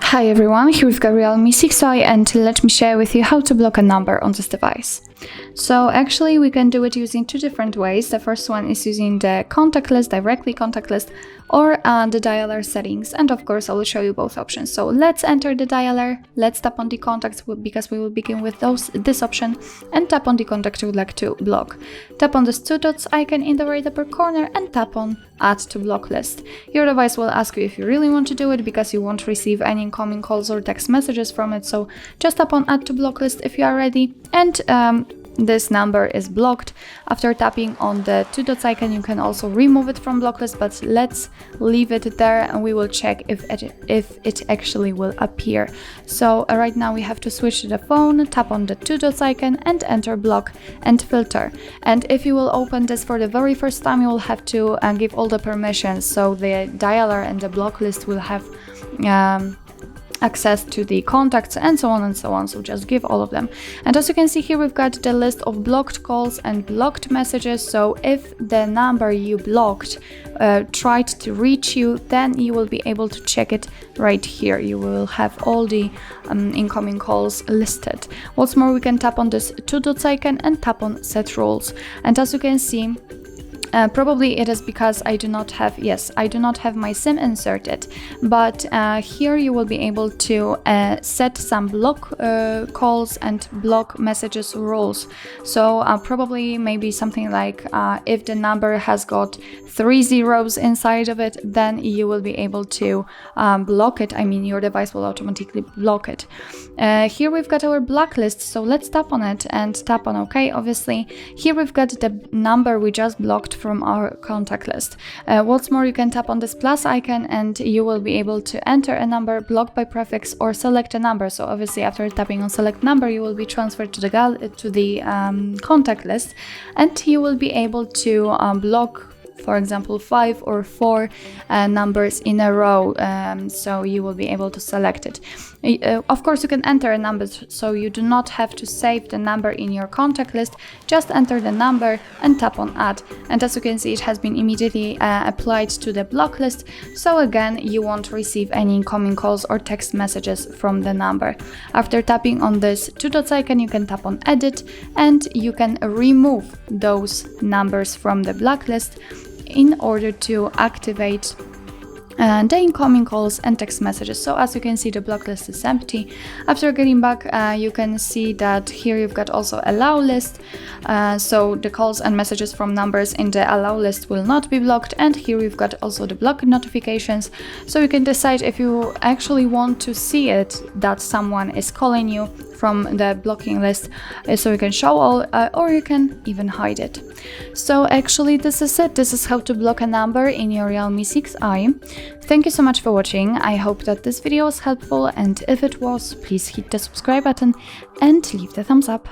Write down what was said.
Hi everyone, here we've got Realme 6i and let me share with you how to block a number on this device. So actually we can do it using two different ways. The first one is using the contact list, directly contact list, or the dialer settings, and of course I will show you both options. So let's enter the dialer, let's tap on the contacts because we will begin with this option, and tap on the contact you would like to block. Tap on this two dots icon in the right upper corner and tap on Add to Block List. Your device will ask you if you really want to do it because you won't receive any incoming calls or text messages from it, so just tap on Add to Block List if you are ready, and this number is blocked. After tapping on the two dots icon you can also remove it from block list, but let's leave it there and we will check if it actually will appear. So right now we have to switch to the phone, tap on the two dots icon and enter block and filter. And if you will open this for the very first time, you will have to give all the permissions, so the dialer and the block list will have access to the contacts and so on and so on, so just give all of them. And as you can see here, we've got the list of blocked calls and blocked messages. So if the number you blocked tried to reach you, then you will be able to check it right here. You will have all the incoming calls listed. What's more, we can tap on this two dots icon and tap on Set Rules, and as you can see, probably it is because I do not have my SIM inserted, but here you will be able to set some block calls and block messages rules. So probably maybe something like if the number has got 3 zeros inside of it, then you will be able to block it. I mean, your device will automatically block it. Here we've got our blacklist, so let's tap on it and tap on OK. Obviously, here we've got the number we just blocked from our contact list. What's more, you can tap on this plus icon and you will be able to enter a number, block by prefix, or select a number. So obviously after tapping on select number, you will be transferred to the contact list, and you will be able to block, for example, 5 or 4 numbers in a row, so you will be able to select it. Of course, you can enter a number, so you do not have to save the number in your contact list. Just enter the number and tap on Add, and as you can see, it has been immediately applied to the block list. So again, you won't receive any incoming calls or text messages from the number. After tapping on this two dots icon, you can tap on Edit, and you can remove those numbers from the blacklist in order to activate the incoming calls and text messages. So as you can see, the block list is empty. After getting back, you can see that here you've got also allow list, so the calls and messages from numbers in the allow list will not be blocked. And here we've got also the block notifications, so you can decide if you actually want to see it that someone is calling you from the blocking list, so you can show all, or you can even hide it. So actually this is it. This is how to block a number in your Realme 6i. Thank you so much for watching. I hope that this video was helpful, and if it was, please hit the subscribe button and leave the thumbs up.